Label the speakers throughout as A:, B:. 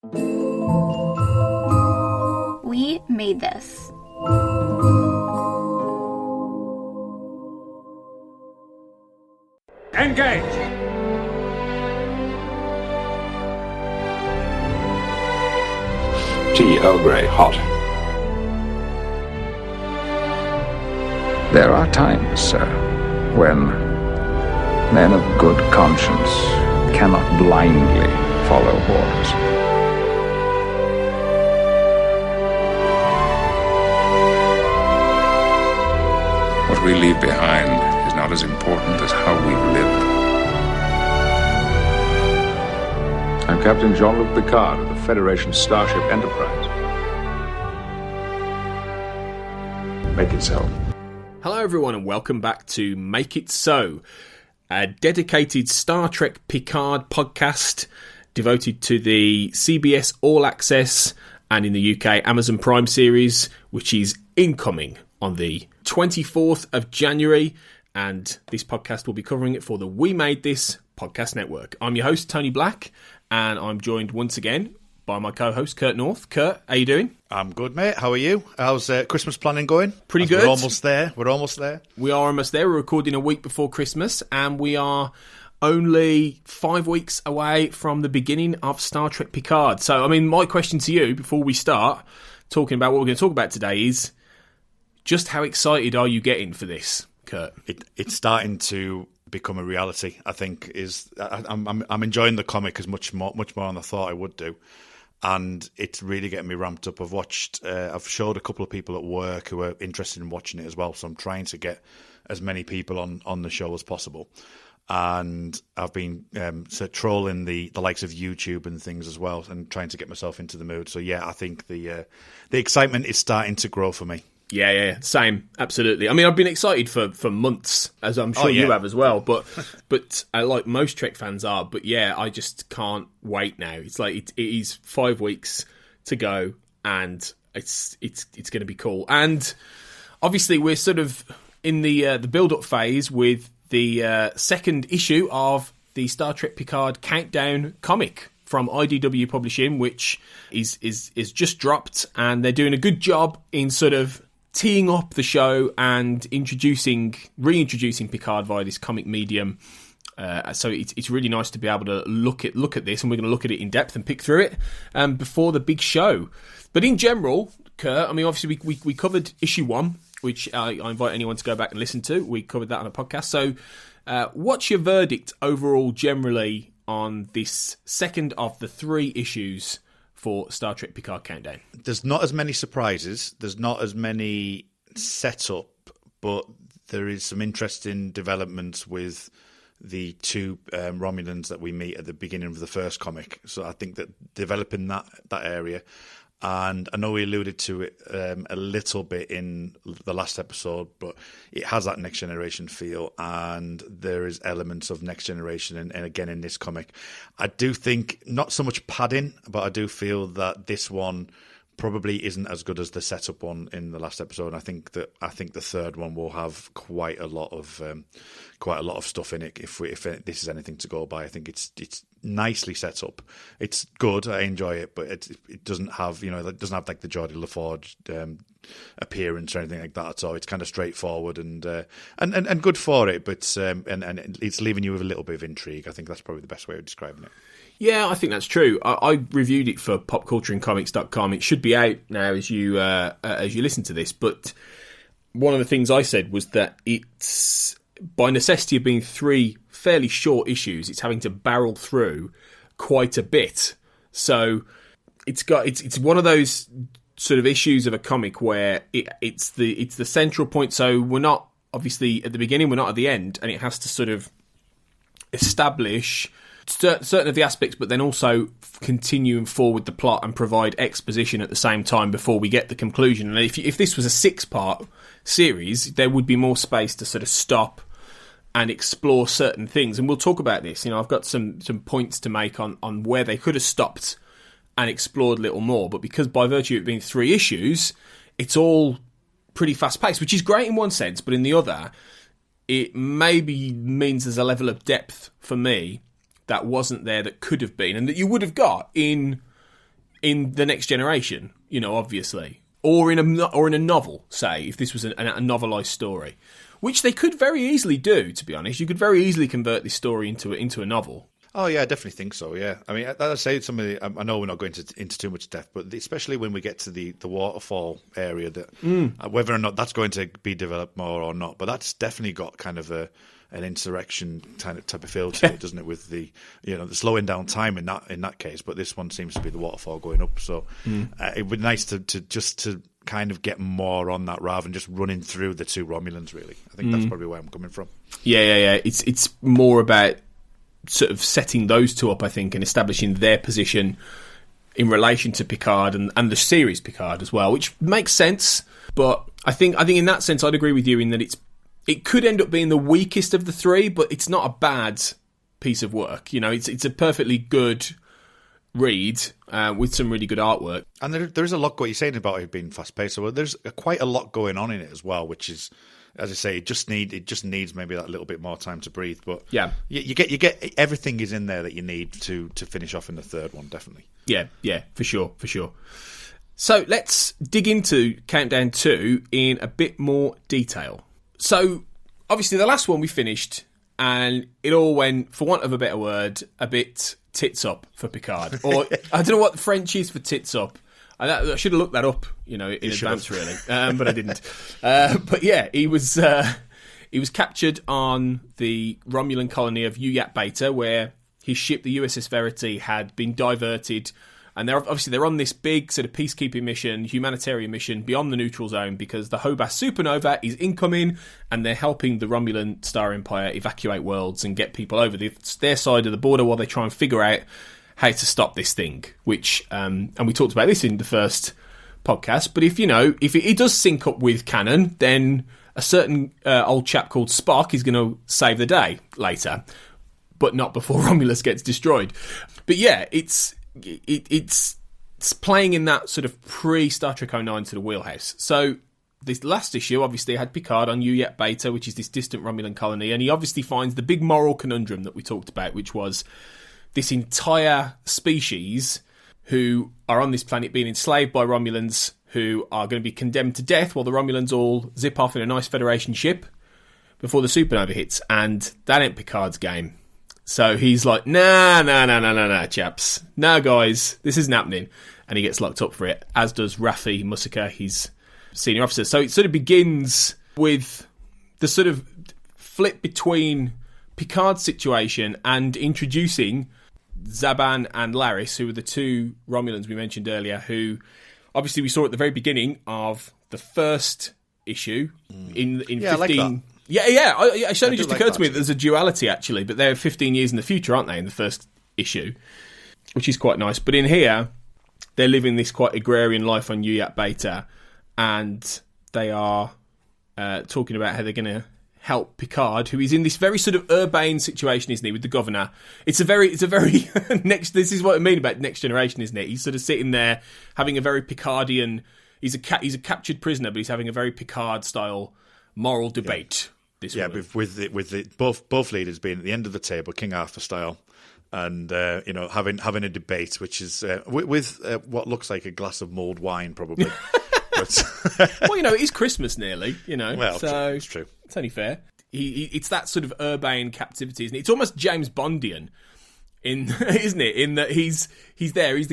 A: We made this.
B: Engage!
C: Tea Earl Grey, hot.
D: There are times, sir, when men of good conscience cannot blindly follow orders.
C: What we leave behind is not as important as how we've lived.
E: I'm Captain Jean Luc-Picard of the Federation Starship Enterprise. Make it so.
F: Hello everyone and welcome back to Make It So, a dedicated Star Trek Picard podcast devoted to the CBS All Access and in the UK Amazon Prime series, which is incoming on the 24th of January, and this podcast will be covering it for the We Made This podcast network. I'm your host, Tony Black, and I'm joined once again by my co-host, Kurt North. Kurt, how you doing?
G: I'm good, mate. How are you? How's Christmas planning going?
F: Pretty good.
G: We're almost there. We are almost there.
F: We're recording a week before Christmas, and we are only 5 weeks away from the beginning of Star Trek Picard. So, I mean, my question to you before we start talking about what we're going to talk about today is, just how excited are you getting for this, Kurt?
G: It's starting to become a reality, I think. I'm enjoying the comic as much more than I thought I would do. And it's really getting me ramped up. I've showed a couple of people at work who are interested in watching it as well. So I'm trying to get as many people on the show as possible. And I've been trolling the likes of YouTube and things as well, and trying to get myself into the mood. So yeah, I think the excitement is starting to grow for me.
F: Yeah, same, absolutely. I mean, I've been excited for months, as I'm sure you have as well. But like most Trek fans are. But yeah, I just can't wait now. It's like it is 5 weeks to go, and it's going to be cool. And obviously, we're sort of in the build-up phase with the second issue of the Star Trek Picard Countdown comic from IDW Publishing, which is just dropped, and they're doing a good job in sort of teeing up the show and reintroducing Picard via this comic medium. So it's really nice to be able to look at this, and we're going to look at it in depth and pick through it before the big show. But in general, Kurt, I mean, obviously we covered issue 1, which I invite anyone to go back and listen to. We covered that on a podcast. So what's your verdict overall generally on this second of the 3 issues for Star Trek Picard Countdown?
G: There's not as many surprises. There's not as many setup, but there is some interesting developments with the 2 Romulans that we meet at the beginning of the first comic. So I think that developing that area, and I know we alluded to it a little bit in the last episode, but it has that Next Generation feel, and there is elements of Next Generation, and again in this comic. I do think, not so much padding, but I do feel that this one probably isn't as good as the setup one in the last episode. And I think the third one will have quite a lot of stuff in it. If this is anything to go by, I think it's nicely set up. It's good. I enjoy it, but it doesn't have it doesn't have like the Geordie LaForge appearance or anything like that at all. It's kind of straightforward and good for it, but and it's leaving you with a little bit of intrigue. I think that's probably the best way of describing it.
F: Yeah, I think that's true. I reviewed it for popcultureandcomics.com. It should be out now as you listen to this. But one of the things I said was that it's, by necessity of being 3 fairly short issues, it's having to barrel through quite a bit. So it's one of those sort of issues of a comic where it's the central point. So we're not obviously at the beginning, we're not at the end, and it has to sort of establish certain of the aspects, but then also continuing forward the plot and provide exposition at the same time before we get the conclusion. And if this was a 6-part series, there would be more space to sort of stop and explore certain things. And we'll talk about this. I've got some points to make on where they could have stopped and explored a little more. But because by virtue of it being 3 issues, it's all pretty fast-paced, which is great in one sense, but in the other, it maybe means there's a level of depth for me that wasn't there that could have been, and that you would have got in in The Next Generation, obviously. Or in a novel, say, if this was a novelised story. Which they could very easily do, to be honest. You could very easily convert this story into a novel.
G: Oh, yeah, I definitely think so, yeah. I mean, as I say, I know we're not going into too much depth, but especially when we get to the waterfall area, whether or not that's going to be developed more or not, but that's definitely got kind of an insurrection type of feel to it, doesn't it, with the the slowing down time in that case, but this one seems to be the waterfall going up, so it would be nice to kind of get more on that rather than just running through the two Romulans, really. I think that's probably where I'm coming from.
F: Yeah. It's more about sort of setting those two up, I think, and establishing their position in relation to Picard and the series Picard as well, which makes sense. But I think in that sense, I'd agree with you in that it could end up being the weakest of the three, but it's not a bad piece of work. It's a perfectly good read with some really good artwork. And
G: there's a lot going. You're saying about it being fast paced, so there's quite a lot going on in it as well, which is, as I say, it just needs maybe that little bit more time to breathe. But
F: yeah,
G: you get everything is in there that you need to finish off in the third one, definitely.
F: Yeah, for sure. So let's dig into Countdown 2 in a bit more detail. So obviously the last one we finished, and it all went, for want of a better word, a bit tits up for Picard. Or I don't know what the French is for tits up. I should have looked that up, in advance, really, but I didn't. But yeah, he was captured on the Romulan colony of Uyat Beta, where his ship, the USS Verity, had been diverted, and they're on this big sort of peacekeeping mission, humanitarian mission beyond the neutral zone, because the Hobas supernova is incoming, and they're helping the Romulan Star Empire evacuate worlds and get people over their side of the border while they try and figure out how to stop this thing, which, and we talked about this in the first podcast, but if it does sync up with canon, then a certain old chap called Spock is going to save the day later, but not before Romulus gets destroyed. But yeah, it's playing in that sort of pre-Star Trek 09 to the wheelhouse. So this last issue obviously had Picard on Uyat Beta, which is this distant Romulan colony, and he obviously finds the big moral conundrum that we talked about, which was this entire species who are on this planet being enslaved by Romulans who are going to be condemned to death while the Romulans all zip off in a nice Federation ship before the supernova hits, and that ain't Picard's game. So he's like, nah, chaps. Nah, guys, this isn't happening. And he gets locked up for it, as does Raffi Musika, his senior officer. So it sort of begins with the sort of flip between Picard's situation and introducing Zaban and Laris, who were the two Romulans we mentioned earlier, who obviously we saw at the very beginning of the first issue in 15... I like that. Yeah. It only just occurred to me that there's a duality, actually, but they're 15 years in the future, aren't they, in the first issue, which is quite nice. But in here, they're living this quite agrarian life on Uyat Beta, and they are talking about how they're going to help Picard, who is in this very sort of urbane situation, isn't he, with the governor. It's a very next. This is what I mean about Next Generation, isn't it? He's sort of sitting there having a very Picardian. He's a captured prisoner, but he's having a very Picard style moral debate.
G: Yeah. With the both leaders being at the end of the table, King Arthur style, and having a debate, which is with what looks like a glass of mulled wine, probably.
F: Well, it is Christmas nearly,
G: Well,
F: so
G: it's true.
F: It's only fair. It's that sort of urbane captivity, isn't it? It's almost James Bondian, isn't it? In that he's there, he's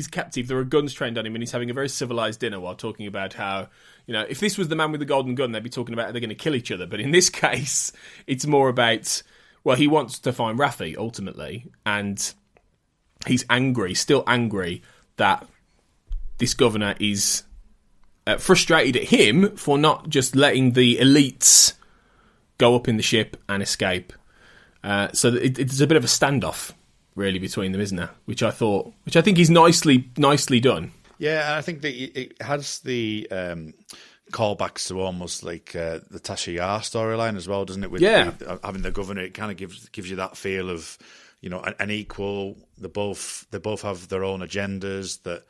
F: captive. There are guns trained on him, and he's having a very civilized dinner while talking about how, if this was the man with the golden gun, they'd be talking about how they're going to kill each other. But in this case, it's more about, well, he wants to find Raffi ultimately, and he's still angry that this governor is frustrated at him for not just letting the elites go up in the ship and escape. So it's a bit of a standoff, really, between them, isn't there? Which I think is nicely done.
G: Yeah, and I think that it has the callbacks to almost like the Tasha Yar storyline as well, doesn't it? With having the governor, it kind of gives you that feel of an equal. They both have their own agendas. That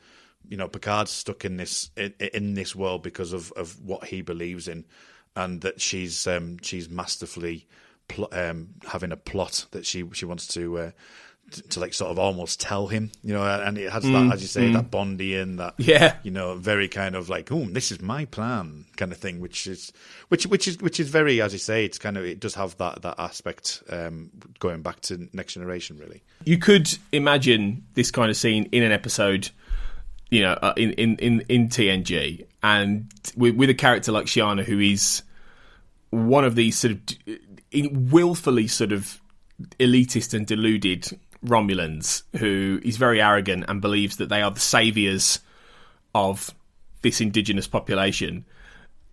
G: Picard's stuck in this world because of what he believes in, and that she's masterfully having a plot that she wants to to like sort of almost tell him, and it has that, as you say, that Bondian, that very kind of like, oh, this is my plan kind of thing, which is very, as you say, it's kind of, it does have that aspect going back to Next Generation, really.
F: You could imagine this kind of scene in an episode, in TNG, and with a character like Shiana, who is one of these sort of willfully sort of elitist and deluded Romulans, who is very arrogant and believes that they are the saviours of this indigenous population.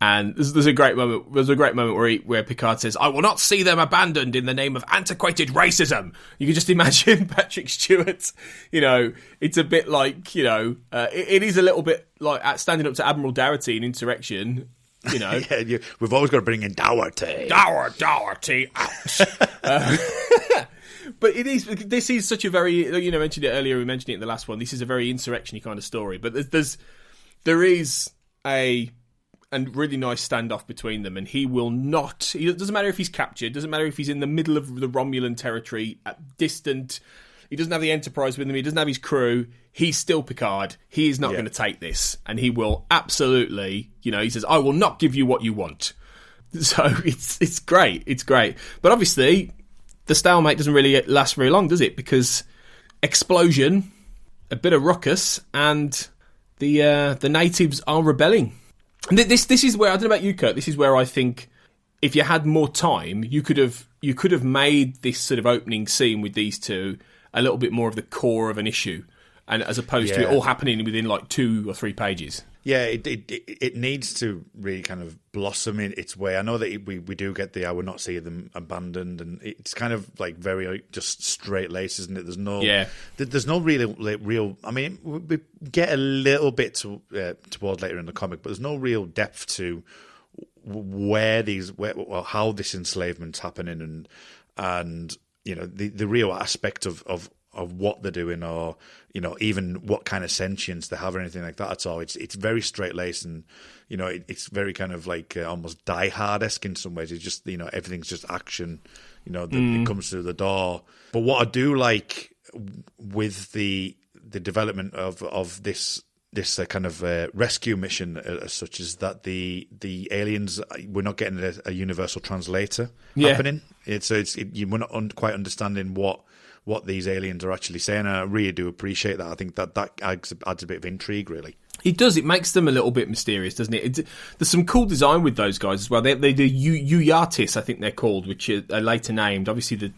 F: And there's a great moment. There's a great moment where Picard says, "I will not see them abandoned in the name of antiquated racism." You can just imagine Patrick Stewart. It's a bit like it is a little bit like standing up to Admiral Dougherty in Insurrection.
G: We've always got to bring in Dougherty.
F: Dougherty out. But this is such a very, mentioned it earlier, we mentioned it in the last one, this is a very insurrection-y kind of story, but there is a really nice standoff between them, and it doesn't matter if he's captured, doesn't matter if he's in the middle of the Romulan territory, distant, he doesn't have the Enterprise with him, he doesn't have his crew, he's still Picard, he is not going to take this, and he will absolutely, he says, I will not give you what you want. So it's great, but obviously the stalemate doesn't really last very long, does it? Because explosion, a bit of ruckus, and the natives are rebelling. And this is where, I don't know about you, Kurt, this is where I think if you had more time, you could have made this sort of opening scene with these two a little bit more of the core of an issue, and as opposed to it all happening within like 2 or 3 pages. Yeah,
G: it needs to really kind of blossom in its way. I know that we do get I would not see them abandoned, and it's kind of like very like, just straight lace, isn't it? There's no real. I mean, we get a little bit towards later in the comic, but there's no real depth to how this enslavement's happening, and the real aspect of what they're doing, or even what kind of sentience they have or anything like that at all. It's very straight laced, and it's very kind of like almost Die Hard-esque in some ways. It's just everything's just action. It comes through the door. But what I do like with the development of this kind of rescue mission as such is that the aliens, we're not getting a universal translator happening. We're not quite understanding what these aliens are actually saying, and I really do appreciate that. I think that adds a bit of intrigue, really.
F: It does. It makes them a little bit mysterious, doesn't it? There's some cool design with those guys as well. They do Uyatis, I think they're called, which are later named. Obviously, the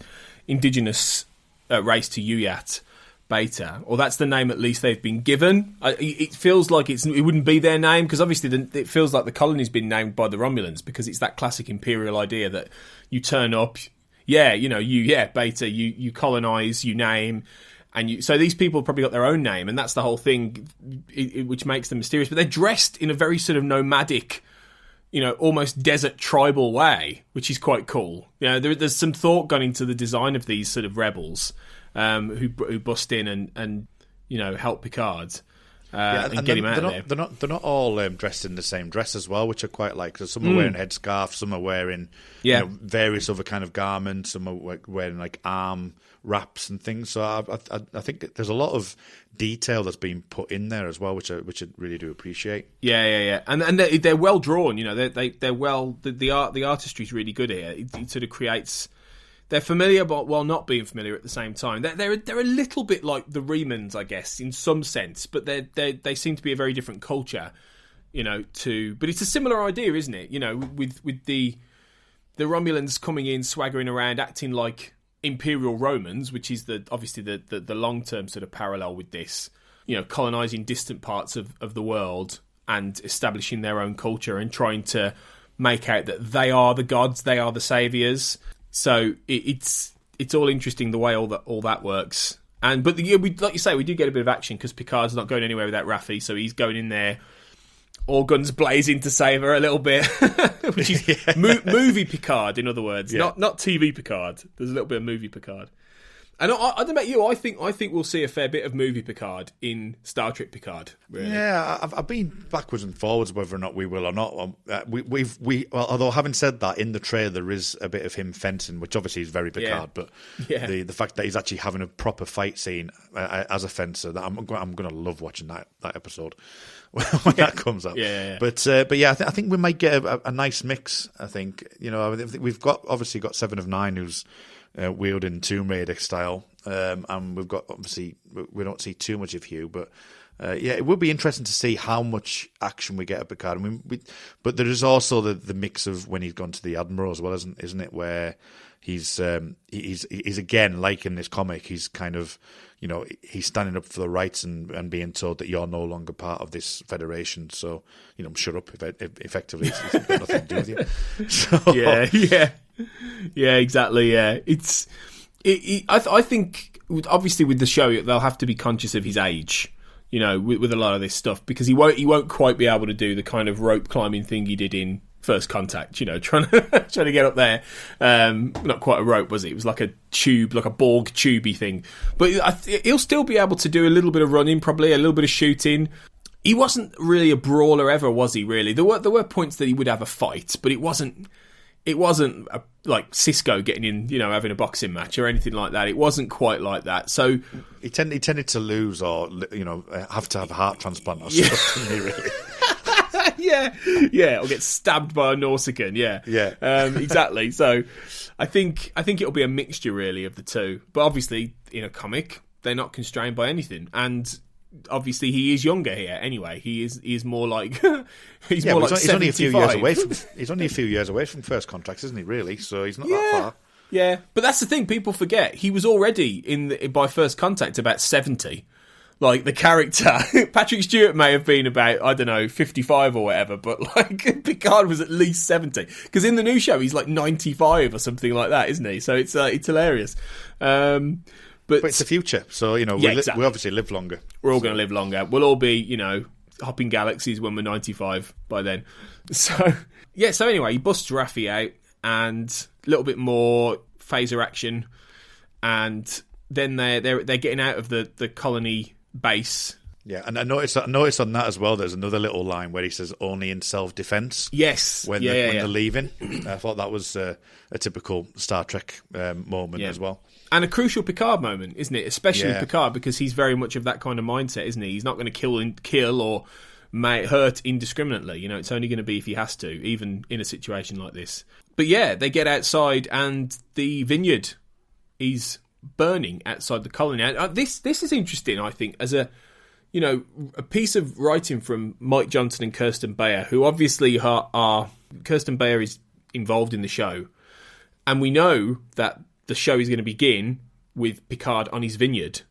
F: indigenous race to Uyat Beta, or that's the name at least they've been given. It feels like it wouldn't be their name, because obviously it feels like the colony's been named by the Romulans, because it's that classic imperial idea that you turn up, Beta, you colonise, you name, and so these people have probably got their own name, and that's the whole thing, which makes them mysterious. But they're dressed in a very sort of nomadic, almost desert tribal way, which is quite cool. There's some thought gone into the design of these sort of rebels who bust in and help Picard. And get him out of there.
G: They're not all dressed in the same dress as well, which I quite like. So some are wearing headscarves, some are wearing various other kind of garments, some are wearing like arm wraps and things. So I think there's a lot of detail that's been put in there as well, which I really do appreciate.
F: Yeah. And they're well drawn. They're well. The artistry's really good here. It sort of creates. They're familiar, but while not being familiar at the same time. They're a little bit like the Remans, I guess, in some sense, but they seem to be a very different culture, but it's a similar idea, isn't it? With the Romulans coming in, swaggering around, acting like Imperial Romans, which is obviously the long-term sort of parallel with this, colonising distant parts of the world and establishing their own culture and trying to make out that they are the gods, they are the saviours. So it's all interesting the way all that works, but like you say, we do get a bit of action because Picard's not going anywhere without Raffi, so he's going in there, all guns blazing to save her a little bit, which is movie Picard, in other words, not TV Picard. There's a little bit of movie Picard, And I don't know about you. I think we'll see a fair bit of movie Picard in Star Trek Picard. Really.
G: Yeah, I've been backwards and forwards whether or not we will or not. Well, although having said that, in the trailer there is a bit of him fencing, which obviously is very Picard. But the fact that he's actually having a proper fight scene as a fencer, that I'm going to love watching that episode when that comes up.
F: Yeah.
G: But yeah, I think we might get a nice mix. I think we've obviously got 7 of 9 who's wielding Tomb Raider style, and we've got, obviously, we don't see too much of Hugh, but it would be interesting to see how much action we get at Picard. I mean, but there is also the mix of when he's gone to the Admiral as well, isn't it? Where he's again, like in this comic, he's kind of, he's standing up for the rights and being told that you're no longer part of this Federation. So, shut up. Effectively, it's got nothing to do with you. So,
F: yeah, exactly. Yeah, I think obviously with the show they'll have to be conscious of his age, with a lot of this stuff, because he won't quite be able to do the kind of rope climbing thing he did in First Contact. Trying to get up there. Not quite a rope, was it? It was like a tube, like a Borg tubey thing. But he'll still be able to do a little bit of running, probably a little bit of shooting. He wasn't really a brawler ever, was he? Really, there were points that he would have a fight, but it wasn't like Cisco getting in, having a boxing match or anything like that. It wasn't quite like that. So
G: he tended to lose or, have to have a heart transplant or something, didn't he, really?
F: yeah, or get stabbed by a Nausicaan, exactly. So I think it'll be a mixture, really, of the two. But obviously, in a comic, they're not constrained by anything. And obviously he is younger here anyway. He is more like he's only a few years away from
G: he's only a few years away from First Contact, isn't he, really? So he's not that far.
F: Yeah, but that's the thing, people forget. He was already by First Contact about 70. Like, the character, Patrick Stewart may have been about, I don't know, 55 or whatever, but like Picard was at least 70. Because in the new show he's like 95 or something like that, isn't he? So it's hilarious. But
G: it's the future, so we obviously live longer.
F: We're all going to live longer. We'll all be, hopping galaxies when we're 95 by then. So anyway, he busts Raffi out, and a little bit more phaser action, and then they're getting out of the colony base.
G: Yeah, and I noticed on that as well, there's another little line where he says only in self-defense.
F: Yes.
G: When they're leaving. I thought that was a typical Star Trek moment as well. And
F: a crucial Picard moment, isn't it? Especially Picard, because he's very much of that kind of mindset, isn't he? He's not going to kill or hurt indiscriminately. It's only going to be if he has to, even in a situation like this. But they get outside, and the vineyard is burning outside the colony. Now, this is interesting, I think, as a piece of writing from Mike Johnson and Kirsten Beyer, who obviously are Kirsten Beyer is involved in the show, and we know that the show is going to begin with Picard on his vineyard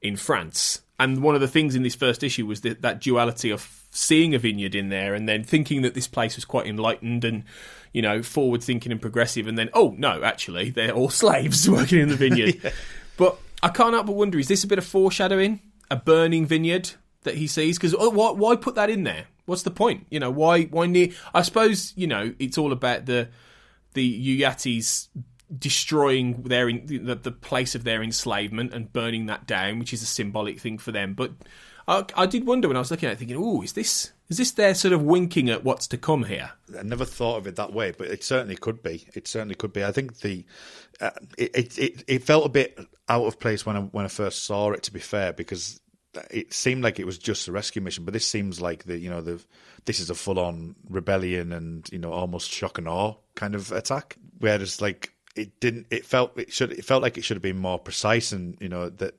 F: in France. And one of the things in this first issue was that duality of seeing a vineyard in there and then thinking that this place was quite enlightened and, forward-thinking and progressive, and then, oh, no, actually, they're all slaves working in the vineyard. But I can't help but wonder, is this a bit of foreshadowing? A burning vineyard that he sees? Because why put that in there? What's the point? Why near? I suppose, it's all about the Uyatis destroying the place of their enslavement and burning that down, which is a symbolic thing for them. But I did wonder when I was looking at it, thinking, is this their sort of winking at what's to come here?
G: I never thought of it that way, but it certainly could be. I think it felt a bit out of place when I first saw it, to be fair, because it seemed like it was just a rescue mission, but this seems like this is a full-on rebellion and almost shock and awe kind of attack. Whereas it felt like it should have been more precise, and that.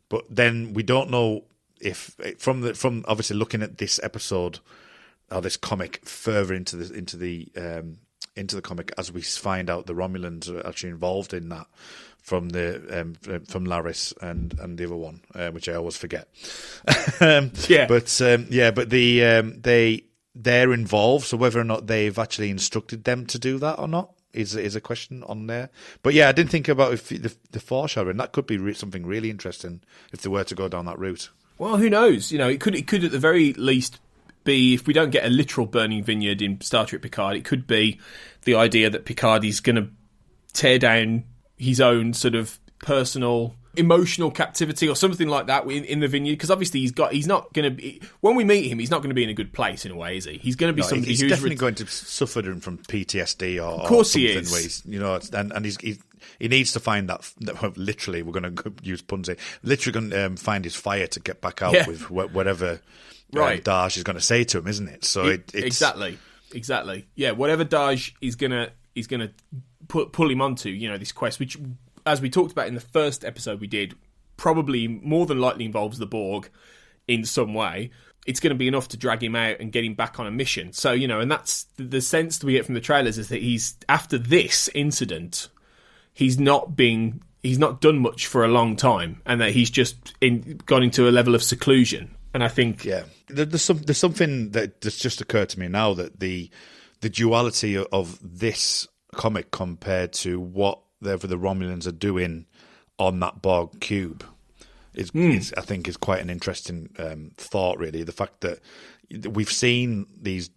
G: But then we don't know if from obviously looking at this episode or this comic further into the comic, as we find out the Romulans are actually involved in that from Laris and the other one, which I always forget. They're involved. So whether or not they've actually instructed them to do that or not is a question on there. But I didn't think about if the foreshadowing. That could be something really interesting if they were to go down that route.
F: Well, who knows? It could at the very least be, if we don't get a literal burning vineyard in Star Trek Picard, it could be the idea that Picard is going to tear down his own sort of personal, emotional captivity or something like that in the vineyard, because obviously he's not going to, when we meet him, he's not going to be in a good place in a way, is he? He's going to be somebody
G: he's
F: who's
G: definitely going to suffer from PTSD or
F: of course
G: something
F: he is.
G: Where he's, you know, and he needs to find that literally, we're going to use puns here, literally going to find his fire to get back out with whatever Dash is going to say to him, isn't it? So it's
F: exactly. Yeah, whatever Dash is going to pull him onto, you know, this quest, which, as we talked about in the first episode we did, probably more than likely involves the Borg in some way. It's going to be enough to drag him out and get him back on a mission. So, you know, and that's the sense that we get from the trailers, is that he's, after this incident, he's not done much for a long time, and that he's just gone into a level of seclusion. And I think,
G: there's something that's just occurred to me now, that the duality of this comic compared to what the Romulans are doing on that Borg cube is I think is quite an interesting thought, really. The fact that we've seen these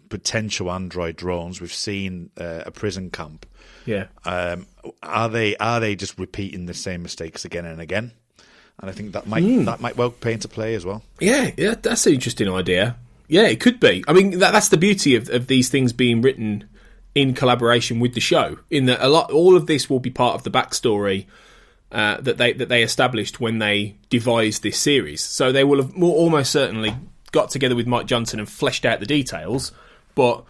G: potential android drones, we've seen a prison camp.
F: Yeah,
G: are they just repeating the same mistakes again and again? And I think that might well pay into play as well.
F: Yeah, that's an interesting idea. Yeah, it could be. I mean, that's the beauty of these things being written in collaboration with the show, in that all of this will be part of the backstory that they established when they devised this series. So they will have almost certainly got together with Mike Johnson and fleshed out the details, but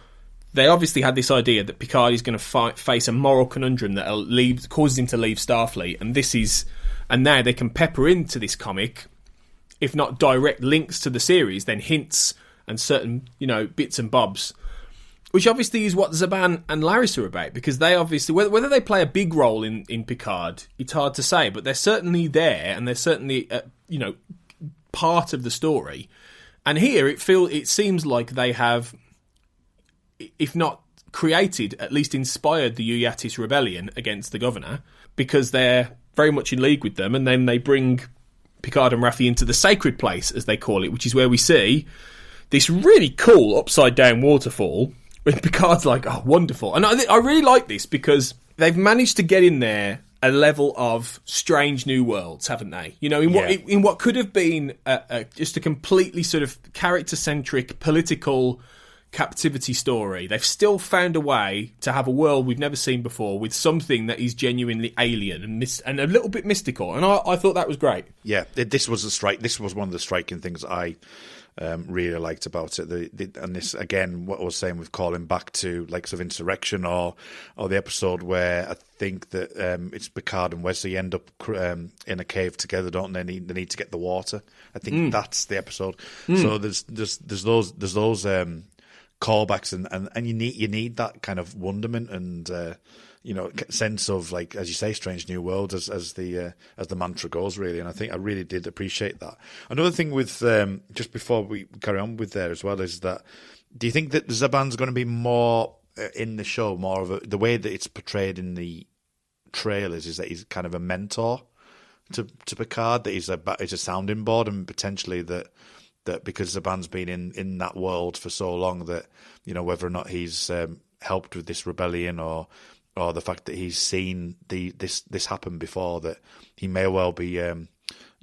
F: they obviously had this idea that Picard is going to face a moral conundrum that causes him to leave Starfleet, and now they can pepper into this comic, if not direct links to the series, then hints and certain, you know, bits and bobs, which obviously is what Zhaban and Laris are about, because they obviously, whether they play a big role in Picard, it's hard to say, but they're certainly there, and they're certainly, you know, part of the story. And here it seems like they have, if not created, at least inspired the Uyatis rebellion against the Governor, because they're very much in league with them, and then they bring Picard and Raffi into the sacred place, as they call it, which is where we see this really cool upside-down waterfall, when Picard's like, oh, wonderful. And I really like this, because they've managed to get in there a level of strange new worlds, haven't they? You know, in what could have been just a completely sort of character-centric political captivity story, they've still found a way to have a world we've never seen before, with something that is genuinely alien and a little bit mystical. And I thought that was great.
G: Yeah, this was one of the striking things I really liked about it. And this, again, what I was saying with calling back to likes of Insurrection or the episode where I think that it's Picard and Wesley end up in a cave together, don't they? They need to get the water. I think that's the episode. So there's those callbacks, and you need that kind of wonderment and you know, sense of, like, as you say, strange new world as the mantra goes, really. And I think I really did appreciate that. Another thing with just before we carry on with there as well is that, do you think that Zhaban's going to be more in the show, more of the way that it's portrayed in the trailers is that he's kind of a mentor to Picard, that he's a sounding board, and potentially that because Zhaban's been in that world for so long, that, you know, whether or not he's helped with this rebellion or the fact that he's seen this happen before, that he may well be you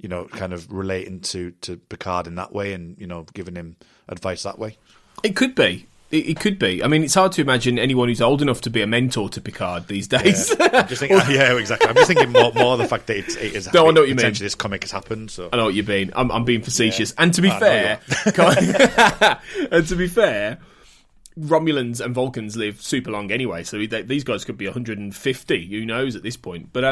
G: know, kind of relating to Picard in that way, and, you know, giving him advice that way. It could be.
F: It could be. I mean, it's hard to imagine anyone who's old enough to be a mentor to Picard these days.
G: Yeah, I'm just thinking, yeah, exactly. I'm just thinking more the fact that it is.
F: No, I know what you mean.
G: This comic has happened. So
F: I know what you mean. I'm being facetious. Yeah. And to be fair, Romulans and Vulcans live super long anyway, so these guys could be 150. Who knows at this point? But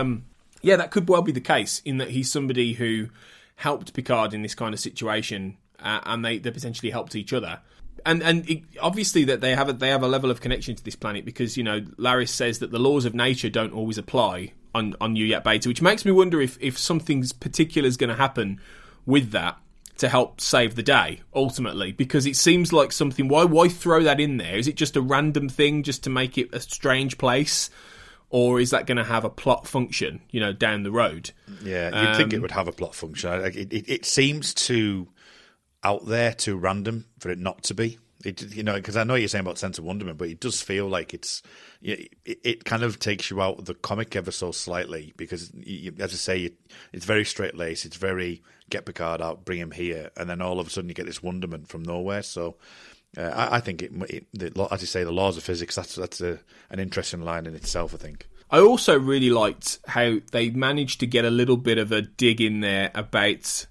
F: yeah, that could well be the case, in that he's somebody who helped Picard in this kind of situation, and they potentially helped each other. And obviously that they have a level of connection to this planet, because, you know, Laris says that the laws of nature don't always apply on Uyat Beta, which makes me wonder if something particular is going to happen with that to help save the day ultimately, because it seems like something. Why throw that in there? Is it just a random thing just to make it a strange place, or is that going to have a plot function, you know, down the road?
G: Yeah, you'd think it would have a plot function. It seems too out there, too random for it not to be. Because I know you're saying about sense of wonderment, but it does feel like it kind of takes you out of the comic ever so slightly, because, as I say, it's very straight-laced, it's very get Picard out, bring him here, and then all of a sudden you get this wonderment from nowhere. So I think, as you say, the laws of physics, that's an interesting line in itself, I think.
F: I also really liked how they managed to get a little bit of a dig in there about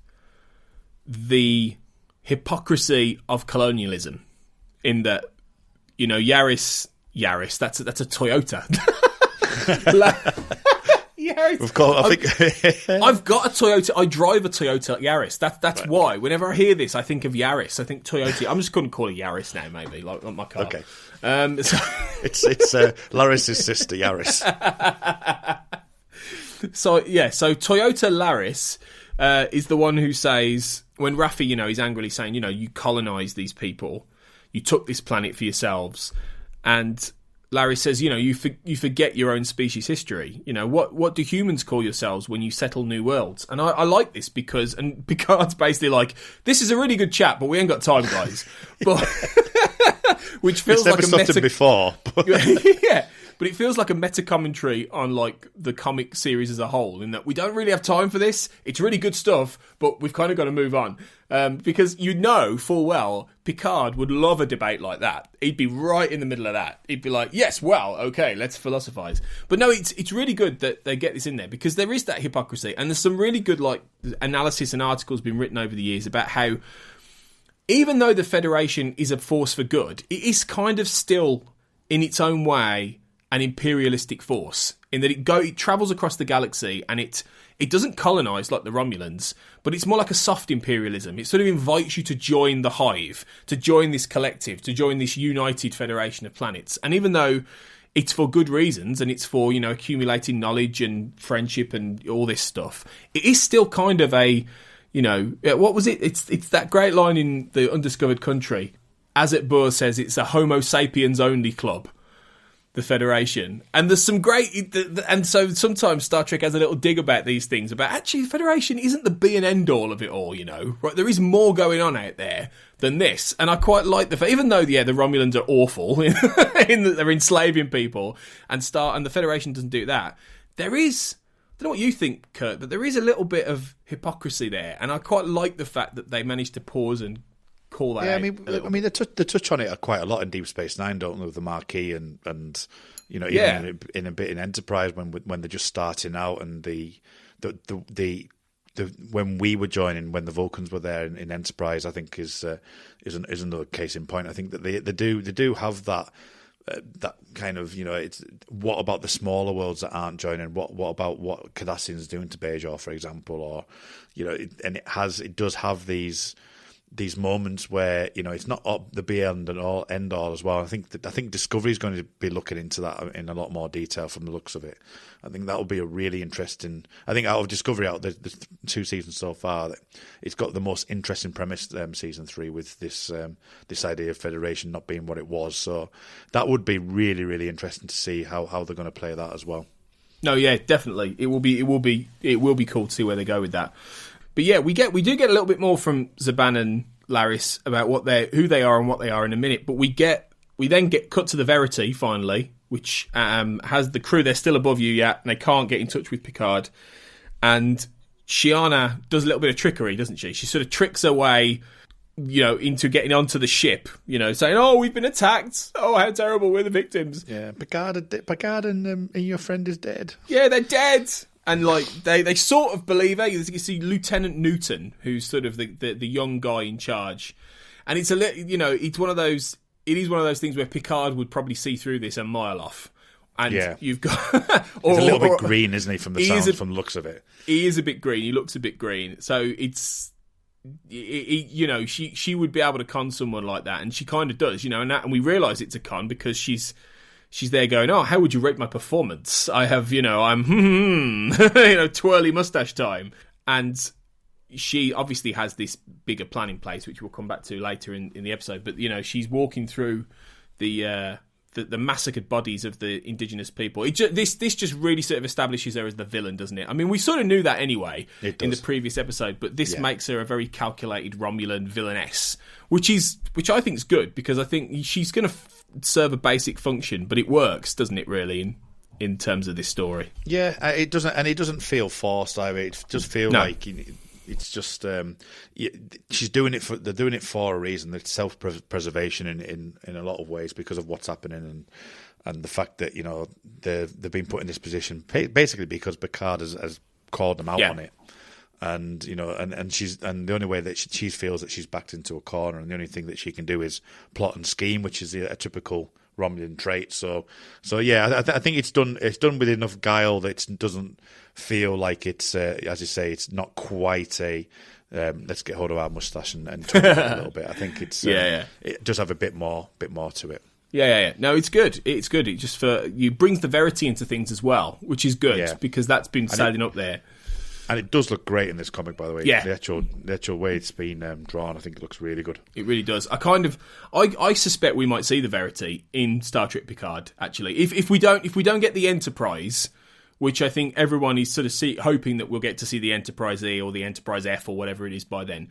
F: the hypocrisy of colonialism, in that, Yaris, that's a Toyota. Yaris. I've got a Toyota. I drive a Toyota Yaris. That's right. Why. Whenever I hear this, I think of Yaris. I think Toyota. I'm just going to call it Yaris now, maybe, like my car.
G: Okay. It's Laris's sister, Yaris.
F: So Toyota Laris is the one who says, when Raffi, he's angrily saying, you colonise these people, you took this planet for yourselves, and Larry says, you forget your own species history. What do humans call yourselves when you settle new worlds? And I like this because, and Picard's basically like, this is a really good chat, but we ain't got time, guys. But which feels like a meta
G: before.
F: Yeah, but it feels like a meta commentary on like the comic series as a whole, in that we don't really have time for this. It's really good stuff, but we've kind of got to move on. Because full well Picard would love a debate like that. He'd be right in the middle of that. He'd be like, yes, well, okay, let's philosophize. But no, it's really good that they get this in there, because there is that hypocrisy, and there's some really good like analysis and articles been written over the years about how, even though the Federation is a force for good, it is kind of still, in its own way, an imperialistic force, in that it travels across the galaxy, and it doesn't colonise like the Romulans, but it's more like a soft imperialism. It sort of invites you to join the hive, to join this collective, to join this united federation of planets. And even though it's for good reasons, and it's for, accumulating knowledge and friendship and all this stuff, it is still kind of a, what was it? It's that great line in The Undiscovered Country. Azet Boer says it's a Homo sapiens only club, the Federation. And there's some great, and so sometimes Star Trek has a little dig about these things, about actually the Federation isn't the be and end all of it all, right? There is more going on out there than this. And I quite like the fact, even though the Romulans are awful in that they're enslaving people, and the Federation doesn't do that, there is, I don't know what you think, Kurt, but there is a little bit of hypocrisy there, and I quite like the fact that they managed to pause and call that out.
G: They touch on it quite a lot in Deep Space Nine, don't they, with the Marquis and even in a bit in Enterprise when they're just starting out, and the when we were joining, when the Vulcans were there in Enterprise, I think is another case in point. I think that they do have that. That kind of, it's what about the smaller worlds that aren't joining? What about what Cardassian's doing to Bajor, for example, or and it does have these moments where it's not up the be end all as well. I think Discovery's going to be looking into that in a lot more detail from the looks of it. I think that will be a really interesting. I think out of Discovery, the 2 seasons so far, it's got the most interesting premise. Season 3 with this idea of Federation not being what it was. So that would be really, really interesting to see how they're going to play that as well.
F: No, yeah, definitely. It will be cool to see where they go with that. But yeah, we do get a little bit more from Zhaban and Laris about who they are and what they are in a minute. But we then get cut to the Verity finally, which has the crew. They're still above you yet, and they can't get in touch with Picard. And Shiana does a little bit of trickery, doesn't she? She sort of tricks her way, into getting onto the ship. Saying, "Oh, we've been attacked. Oh, how terrible! We're the victims."
G: Yeah, Picard and your friend is dead.
F: Yeah, they're dead. And like they sort of believe it. You see Lieutenant Newton, who's sort of the young guy in charge, and it's it's one of those. It is one of those things where Picard would probably see through this a mile off. And you've got
G: he's a little bit green, isn't he? From the sound, from the looks of it,
F: he is a bit green. He looks a bit green. So she would be able to con someone like that, and she kind of does, and we realise it's a con because she's there going, "Oh, how would you rate my performance? I have, I'm, twirly mustache time." And she obviously has this bigger plan in place, which we'll come back to later in the episode. But, she's walking through the the massacred bodies of the indigenous people. This just really sort of establishes her as the villain, doesn't it? I mean, we sort of knew that anyway in the previous episode, but this makes her a very calculated Romulan villainess, which I think is good, because I think she's going to serve a basic function, but it works, doesn't it? Really, in terms of this story.
G: Yeah, it doesn't feel forced either. It just feels like it's just she's doing it for. They're doing it for a reason. It's self-preservation in a lot of ways because of what's happening and the fact that they've been put in this position basically because Picard has called them out on it. And and the only way that she feels that she's backed into a corner, and the only thing that she can do is plot and scheme, which is a typical Romulan trait. So yeah, I think it's done with enough guile that it doesn't feel like it's as you say, it's not quite a let's get hold of our moustache and talk about it a little bit. I think it's it does have a bit more to it.
F: Yeah. No, it's good. It's good. It just brings the verity into things as well, which is good because that's been sailing up there.
G: And it does look great in this comic, by the way.
F: Yeah.
G: The actual way it's been drawn, I think it looks really good.
F: It really does. I suspect we might see the Verity in Star Trek Picard, actually. If we don't get the Enterprise, which I think everyone is sort of hoping that we'll get to see the Enterprise E or the Enterprise F or whatever it is by then,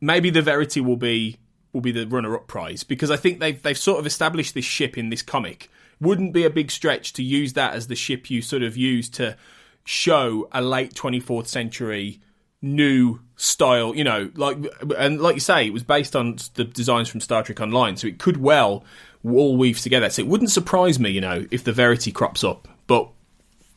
F: maybe the Verity will be the runner-up prize, because I think they've sort of established this ship in this comic. Wouldn't be a big stretch to use that as the ship you sort of use to show a late 24th century new style, like you say, it was based on the designs from Star Trek Online, so it could well all weave together. So it wouldn't surprise me, if the Verity crops up, but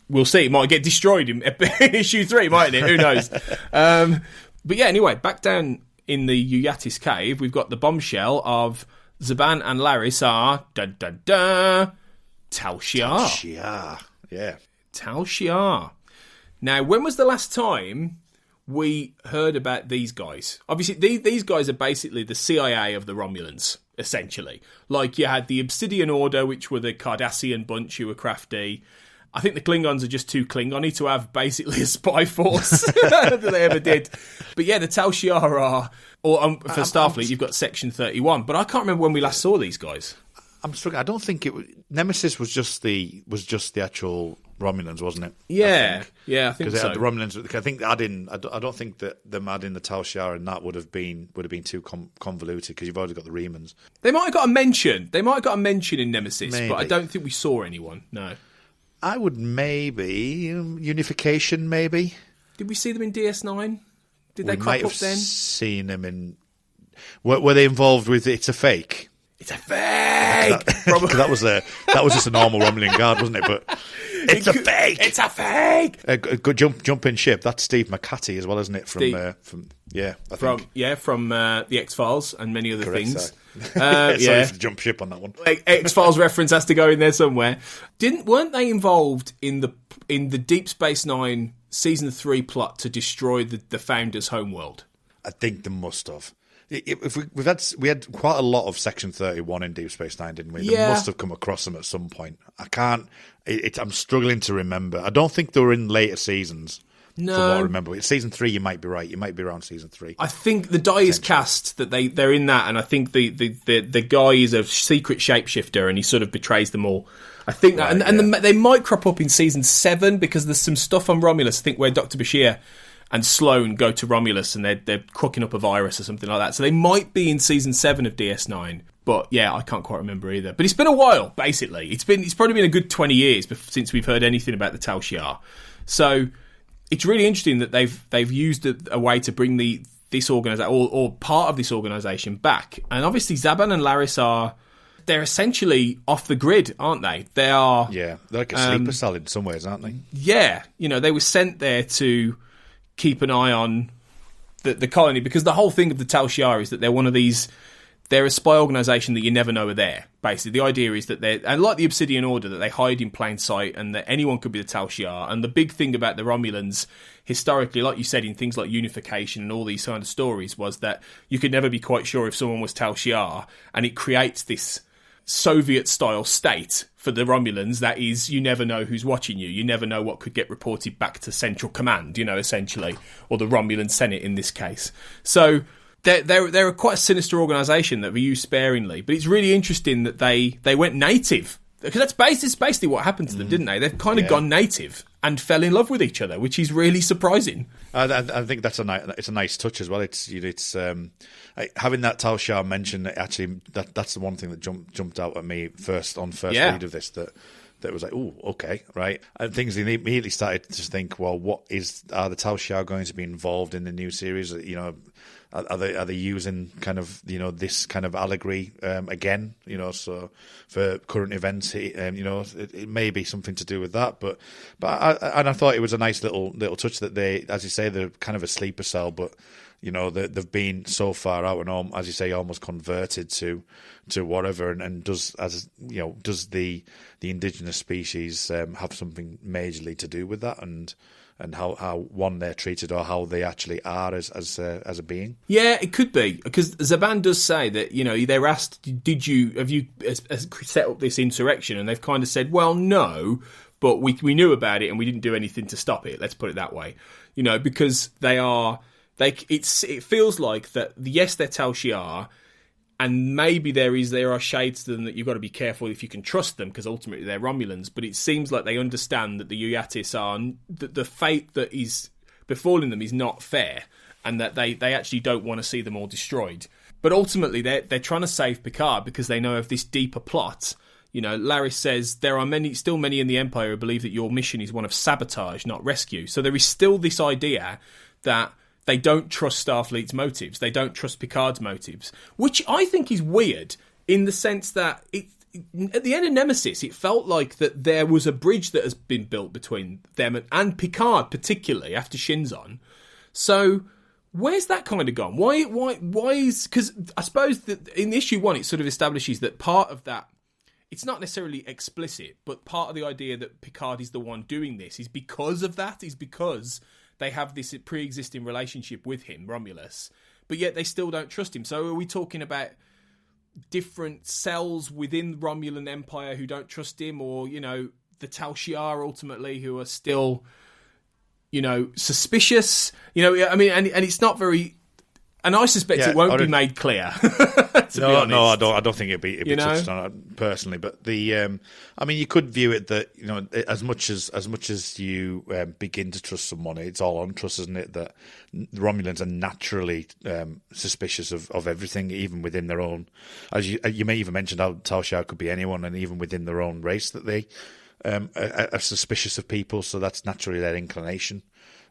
F: we'll see. It might get destroyed in issue 3, mightn't it? Who knows? But yeah, anyway, back down in the Uyatis cave, we've got the bombshell of Zaban and Laris are Tal Shiar.
G: Yeah.
F: Tal Shiar. Now, when was the last time we heard about these guys? Obviously, these guys are basically the CIA of the Romulans, essentially. Like, you had the Obsidian Order, which were the Cardassian bunch who were crafty. I think the Klingons are just too Klingon-y to have basically a spy force that they ever did. But yeah, the Tal Shiar are... Or for Starfleet, you've got Section 31. But I can't remember when we last saw these guys.
G: I'm struggling. I don't think it was... Nemesis was just the actual Romulans, wasn't it?
F: Yeah, I think
G: because
F: so.
G: The Romulans. I think adding. I don't think that them adding the Tal Shiar and that would have been too convoluted, because you've already got the Remans.
F: They might have got a mention. In Nemesis, but I don't think we saw anyone. No.
G: I would maybe Unification. Maybe.
F: Did we see them in DS9? Did they
G: crop up then? We might have seen them in. Were they involved with It's a Fake?
F: It's a fake.
G: That was just a normal Romulan guard, wasn't it? But it's a fake.
F: It's a fake.
G: A good jump in ship. That's Steve McCarthy as well, isn't it? From
F: the X-Files and many other things.
G: Sorry for the jump ship on that one.
F: X-Files reference has to go in there somewhere. Weren't they involved in the Deep Space Nine season 3 plot to destroy the Founder's homeworld? I
G: think they must have. We had quite a lot of Section 31 in Deep Space Nine, didn't we?
F: Yeah.
G: They must have come across them at some point. I'm struggling to remember. I don't think they were in later seasons.
F: No,
G: from what I remember. Season 3, you might be right. You might be around season 3.
F: I think the die is cast that they're in that, and I think the guy is a secret shapeshifter, and he sort of betrays them all. I think that, they might crop up in season 7, because there's some stuff on Romulus, I think, where Dr. Bashir and Sloane go to Romulus and they're cooking up a virus or something like that. So they might be in season 7 of DS9. But yeah, I can't quite remember either. But it's been a while, basically. It's probably been a good 20 years since we've heard anything about the Tal Shiar. So it's really interesting that they've used a way to bring this organisation or part of this organisation back. And obviously Zaban and Laris they're essentially off the grid, aren't they? They are.
G: Yeah, they're like a sleeper cell in some ways, aren't they?
F: Yeah, they were sent there to keep an eye on the colony, because the whole thing of the Tal Shiar is that they're a spy organisation that you never know are there. Basically, the idea is that and like the Obsidian Order, that they hide in plain sight and that anyone could be the Tal Shiar. And the big thing about the Romulans, historically, like you said, in things like Unification and all these kind of stories, was that you could never be quite sure if someone was Tal Shiar, and it creates this Soviet-style state for the Romulans that is, you never know who's watching you. You never know what could get reported back to Central Command, essentially, or the Romulan Senate in this case. So they're quite a sinister organisation that we use sparingly, but it's really interesting that they went native, because that's basically what happened to them, didn't they? They've kind of gone native and fell in love with each other, which is really surprising.
G: I think it's a nice touch as well. It's having that Tal Shar mention, actually that's the one thing that jumped out at me first read of this, that was like, oh, okay, right. And things immediately started to think, well, are the Tal Shar going to be involved in the new series? You know, are they using kind of, you know, this kind of allegory again? You know, so for current events, you know, it may be something to do with that. But I thought it was a nice little touch that they, as you say, they're kind of a sleeper cell, but you know, they've been so far out and, as you say, almost converted to whatever. And does the indigenous species have something majorly to do with that, and how one they're treated, or how they actually are as a being? Yeah,
F: it could be, because Zaban does say that, you know, they're asked, have you set up this insurrection? And they've kind of said, well, no, but we knew about it and we didn't do anything to stop it. Let's put it that way, you know, because they are. It feels like that. Yes, they're Tal Shiar, and maybe there are shades to them that you've got to be careful if you can trust them, because ultimately they're Romulans. But it seems like they understand that the Uyatis are the fate that is befalling them is not fair, and that they actually don't want to see them all destroyed. But ultimately, they're trying to save Picard because they know of this deeper plot. You know, Laris says there are still many in the Empire who believe that your mission is one of sabotage, not rescue. So there is still this idea that they don't trust Starfleet's motives. They don't trust Picard's motives, which I think is weird in the sense that at the end of Nemesis, it felt like that there was a bridge that has been built between them and Picard, particularly after Shinzon. So where's that kind of gone? Why is... Because I suppose that in issue 1, it sort of establishes that part of that, it's not necessarily explicit, but part of the idea that Picard is the one doing this is because of that, is because they have this pre-existing relationship with him, Romulus, but yet they still don't trust him. So are we talking about different cells within the Romulan Empire who don't trust him, or, you know, the Tal Shiar ultimately who are still, you know, suspicious? You know, I mean, and it's not very... And I suspect it won't be made clear. to be honest.
G: No, I don't think it'd be touched on personally. But I mean, you could view it that, you know, as much as you begin to trust someone, it's all on trust, isn't it? That the Romulans are naturally suspicious of everything, even within their own. As you may even mention how Tal Shiar could be anyone, and even within their own race, that they are suspicious of people. So that's naturally their inclination.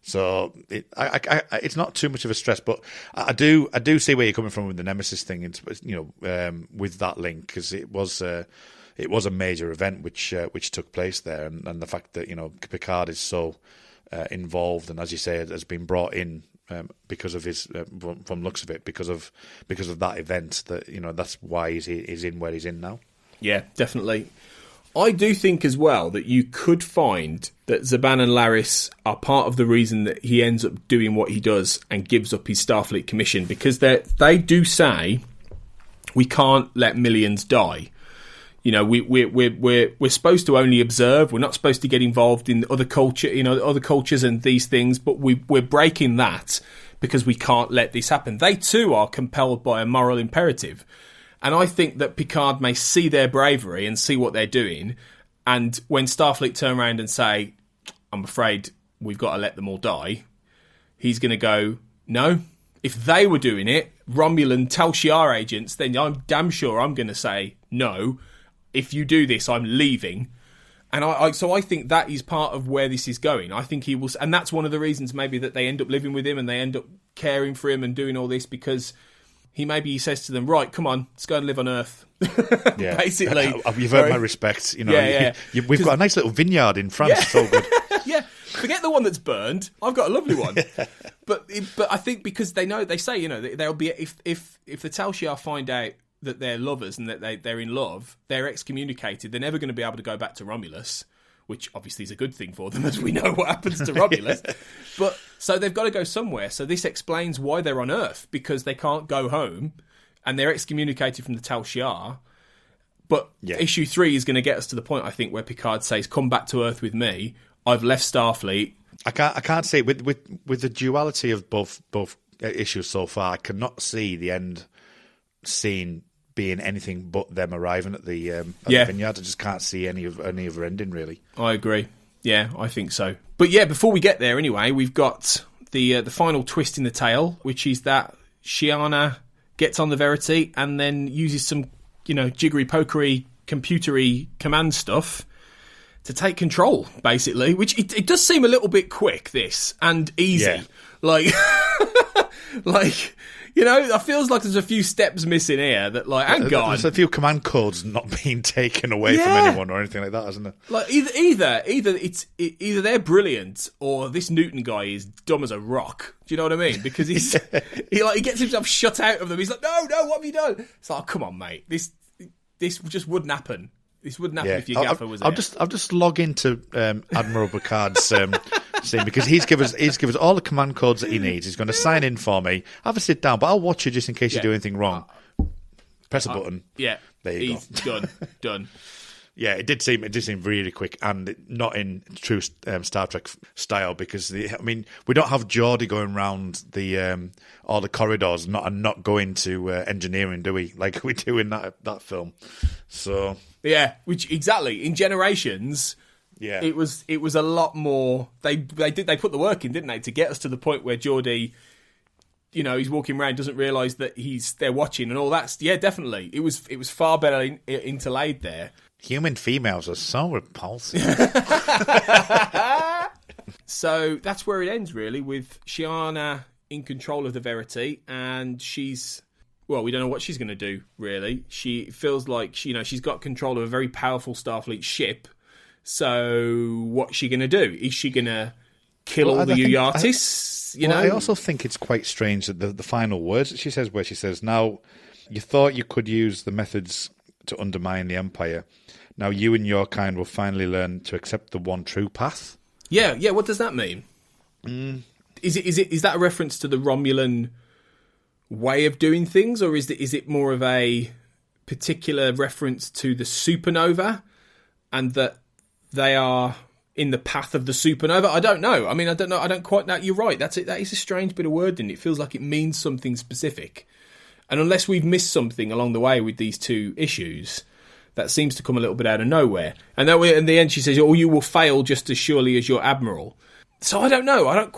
G: So it's not too much of a stress, but I do see where you're coming from with the Nemesis thing. It's, you know, with that link, because it was a major event which took place there, and the fact that, you know, Picard is so involved, and as you say, has been brought in because of his from looks of it, because of that event, that, you know, that's why he's in where he's in now. Yeah,
F: definitely. I do think as well that you could find that Zaban and Laris are part of the reason that he ends up doing what he does and gives up his Starfleet commission, because they do say we can't let millions die. You know, we're supposed to only observe. We're not supposed to get involved in other cultures and these things. But we're breaking that because we can't let this happen. They too are compelled by a moral imperative. And I think that Picard may see their bravery and see what they're doing. And when Starfleet turn around and say, I'm afraid we've got to let them all die, he's going to go, no. If they were doing it, Romulan Tal Shiar agents, then I'm damn sure I'm going to say, no, if you do this, I'm leaving. And so I think that is part of where this is going. I think he will, and that's one of the reasons maybe that they end up living with him and they end up caring for him and doing all this, because he says to them, right, come on, let's go and live on Earth.
G: Yeah.
F: Basically.
G: You've earned my respect. You know, we've got a nice little vineyard in France. It's all good.
F: Yeah. Forget the one that's burned. I've got a lovely one. But I think because they say, you know, there'll be, if the Tal Shiar find out that they're lovers and that they're in love, they're excommunicated. They're never going to be able to go back to Romulus, which obviously is a good thing for them, as we know what happens to Romulus. But so they've got to go somewhere. So this explains why they're on Earth, because they can't go home and they're excommunicated from the Tal Shiar. But issue 3 is going to get us to the point, I think, where Picard says, come back to Earth with me. I've left Starfleet.
G: I can't say with the duality of both issues so far, I cannot see the end scene being anything but them arriving at the vineyard. I just can't see any other ending, really.
F: I agree. Yeah, I think so. But yeah, before we get there, anyway, we've got the final twist in the tale, which is that Shiana gets on the Verity and then uses some, jiggery pokery, computery command stuff to take control, basically. Which it does seem a little bit quick, this, and easy.
G: Yeah.
F: It feels like there's a few steps missing here that, hang on.
G: There's a few command codes not being taken away from anyone or anything like that, isn't it?
F: Either they're brilliant or this Newton guy is dumb as a rock. Do you know what I mean? Because he gets himself shut out of them. He's like, no, what have you done? It's like, oh, come on, mate. This just wouldn't happen. This wouldn't happen if your gaffer was there.
G: I'll just log into Admiral Picard's scene, because he's give us all the command codes that he needs. He's going to sign in for me. Have a sit down, but I'll watch you just in case you do anything wrong. Press a button.
F: Yeah,
G: there you
F: go. Done.
G: Yeah, it did seem really quick, and not in true Star Trek style, because we don't have Geordi going around all the corridors and not going to engineering, do we? Like we do in that film. So
F: yeah, which exactly in Generations.
G: Yeah,
F: it was a lot more. They put the work in, didn't they, to get us to the point where Geordi, he's walking around, doesn't realise that they're watching and all that. Yeah, definitely, it was far better interlaid there.
G: Human females are so repulsive.
F: So that's where it ends, really, with Shiana in control of the Verity, and we don't know what she's going to do, really. She feels like she's got control of a very powerful Starfleet ship. So what's she going to do? Is she going to kill all the Uyatis?
G: I also think it's quite strange that the final words that she says, where she says, "Now, you thought you could use the methods to undermine the Empire. Now you and your kind will finally learn to accept the one true path."
F: Yeah. What does that mean? Is that a reference to the Romulan way of doing things, or is it more of a particular reference to the supernova, and that they are in the path of the supernova? I don't know. I don't know. I don't quite know. You're right. That is a strange bit of wording. It feels like it means something specific. And unless we've missed something along the way with these two issues, that seems to come a little bit out of nowhere. And then in the end, she says, "Oh, you will fail just as surely as your Admiral." So I don't know. I don't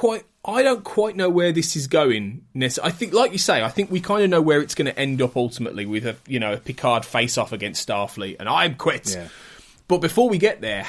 F: quite know where this is going. I think, like you say, we kind of know where it's going to end up ultimately with a Picard face-off against Starfleet, and I'm quit. Yeah. But before we get there,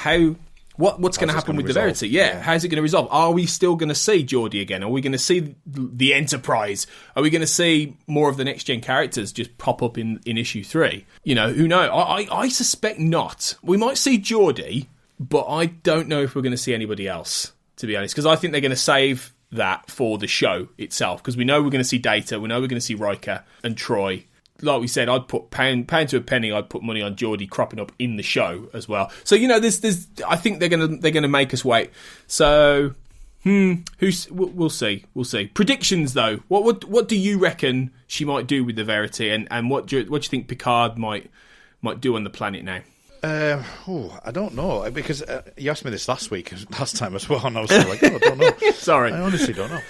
F: what's going to happen with the Verity? Yeah, how's it going to resolve? Are we still going to see Geordi again? Are we going to see the Enterprise? Are we going to see more of the next-gen characters just pop up in issue 3? Who knows? I suspect not. We might see Geordi, but I don't know if we're going to see anybody else, to be honest, because I think they're going to save that for the show itself, because we know we're going to see Data, we know we're going to see Riker and Troy. Like we said, I'd put pound to a penny. I'd put money on Geordi cropping up in the show as well. So there's. I think they're gonna make us wait. So we'll see. Predictions though. What do you reckon she might do with the Verity, and what do you think Picard might do on the planet now?
G: I don't know, because you asked me this last time as well, and I was like, I don't know.
F: Sorry,
G: I honestly don't know.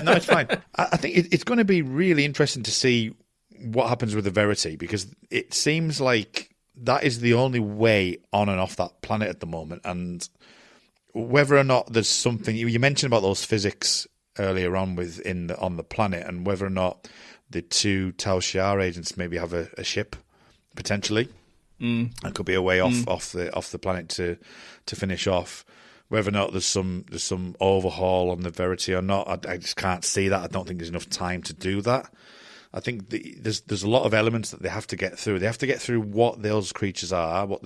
G: No, it's fine. I think it's going to be really interesting to see what happens with the Verity, because it seems like that is the only way on and off that planet at the moment. And whether or not there's something you mentioned about those physics earlier on on the planet, and whether or not the two Tal Shiar agents maybe have a ship potentially, that could be a way off the planet to finish off. Whether or not there's some overhaul on the Verity or not, I just can't see that. I don't think there's enough time to do that. I think there's a lot of elements that they have to get through. They have to get through what those creatures are, what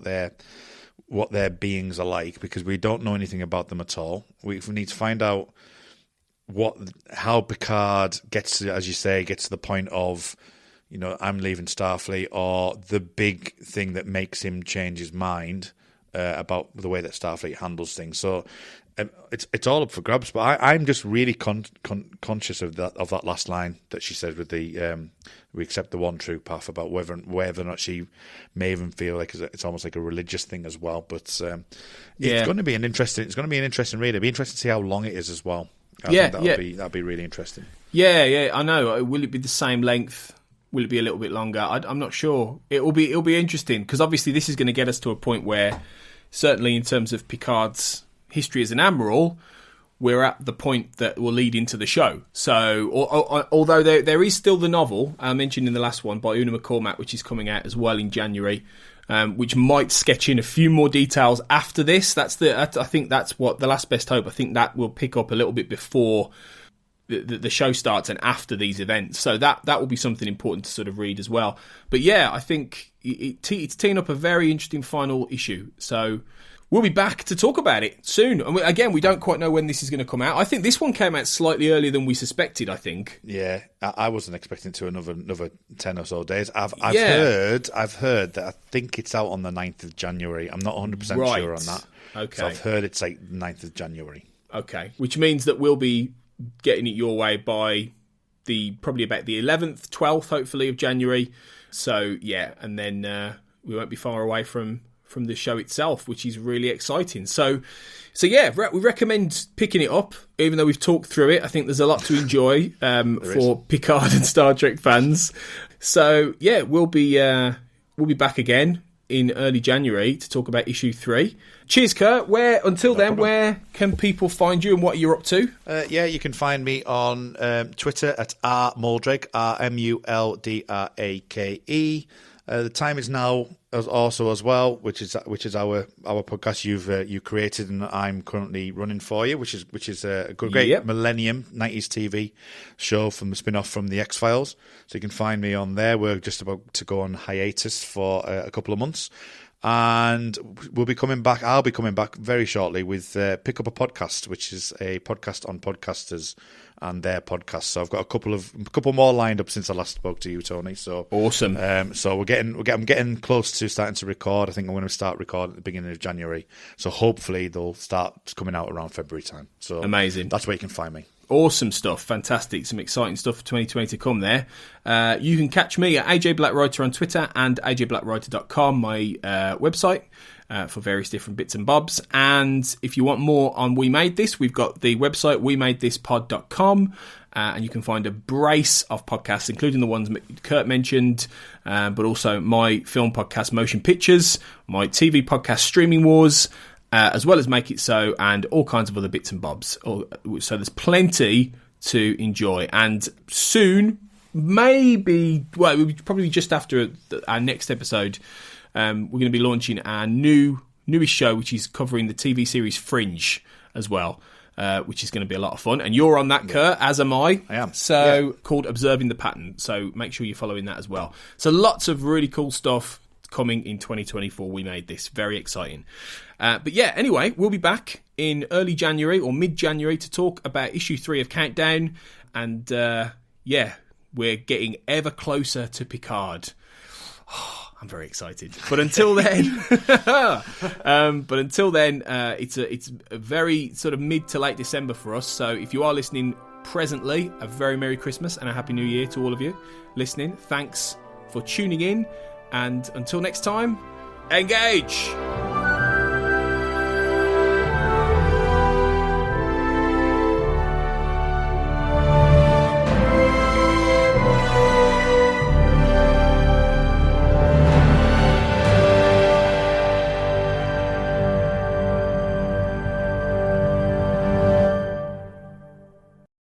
G: their beings are like, because we don't know anything about them at all. We need to find out how Picard gets to the point of, I'm leaving Starfleet, or the big thing that makes him change his mind about the way that Starfleet handles things. So it's all up for grabs. But I'm just really conscious of that last line that she said with the we accept the one true path, about whether or not she may even feel like it's almost like a religious thing as well. But it's going to be an interesting read. It'll be interesting to see how long it is as well. I think that'll be really interesting.
F: Yeah, I know. Will it be the same length? Will it be a little bit longer? I'm not sure. It'll be interesting because obviously this is going to get us to a point where, certainly in terms of Picard's history as an admiral, we're at the point that will lead into the show. So, although there is still the novel I mentioned in the last one by Una McCormack, which is coming out as well in January, which might sketch in a few more details after this. I think that's what The Last Best Hope. I think that will pick up a little bit before the show starts and after these events. So that will be something important to sort of read as well. But yeah, I think it's teeing up a very interesting final issue. So we'll be back to talk about it soon. And again, we don't quite know when this is going to come out. I think this one came out slightly earlier than we suspected, I think.
G: Yeah, I wasn't expecting to another 10 or so days. I've heard that I think it's out on the 9th of January. I'm not 100% sure on that.
F: Okay.
G: So I've heard it's like 9th of January.
F: Okay, which means that we'll be getting it your way by probably about the 11th, 12th, hopefully, of January. So, yeah, and then we won't be far away from the show itself, which is really exciting. So yeah, we recommend picking it up, even though we've talked through it. I think there's a lot to enjoy for Picard and Star Trek fans. So yeah, we'll be back again in early January to talk about issue 3. Cheers, Kurt. Until then, where can people find you and what you're up to?
G: Yeah, you can find me on Twitter at rmuldrake, RMULDRAKE. The time is now also as well, which is our podcast you created and I'm currently running for you, which is a great Millennium 90s TV show from the spin-off from the X-Files. So you can find me on there. We're just about to go on hiatus for a couple of months. And we'll be coming back. I'll be coming back very shortly with Pick Up a Podcast, which is a podcast on podcasters and their podcasts. So I've got a couple more lined up since I last spoke to you, Tony. So
F: awesome.
G: So I'm getting close to starting to record. I think I'm going to start recording at the beginning of January. So hopefully they'll start coming out around February time. So
F: amazing.
G: That's where you can find me.
F: Awesome stuff. Fantastic. Some exciting stuff for 2020 to come there. You can catch me at AJ Blackwriter on Twitter and ajblackwriter.com, my website, for various different bits and bobs. And if you want more on We Made This, we've got the website wemadethispod.com, and you can find a brace of podcasts, including the ones Kurt mentioned, but also my film podcast Motion Pictures, my TV podcast Streaming Wars, as well as Make It So, and all kinds of other bits and bobs. So there's plenty to enjoy. And soon, probably just after our next episode, we're going to be launching our newest show, which is covering the TV series Fringe as well, which is going to be a lot of fun. And you're on that, Kurt, as am I.
G: I am.
F: So, called Observing the Pattern. So make sure you're following that as well. So lots of really cool stuff coming in 2024. We made this very exciting. But yeah, anyway, we'll be back in early January or mid-January to talk about issue 3 of Countdown. And yeah, we're getting ever closer to Picard. Oh, I'm very excited. But until then, it's a very sort of mid to late December for us. So if you are listening presently, a very Merry Christmas and a Happy New Year to all of you listening. Thanks for tuning in. And until next time, engage!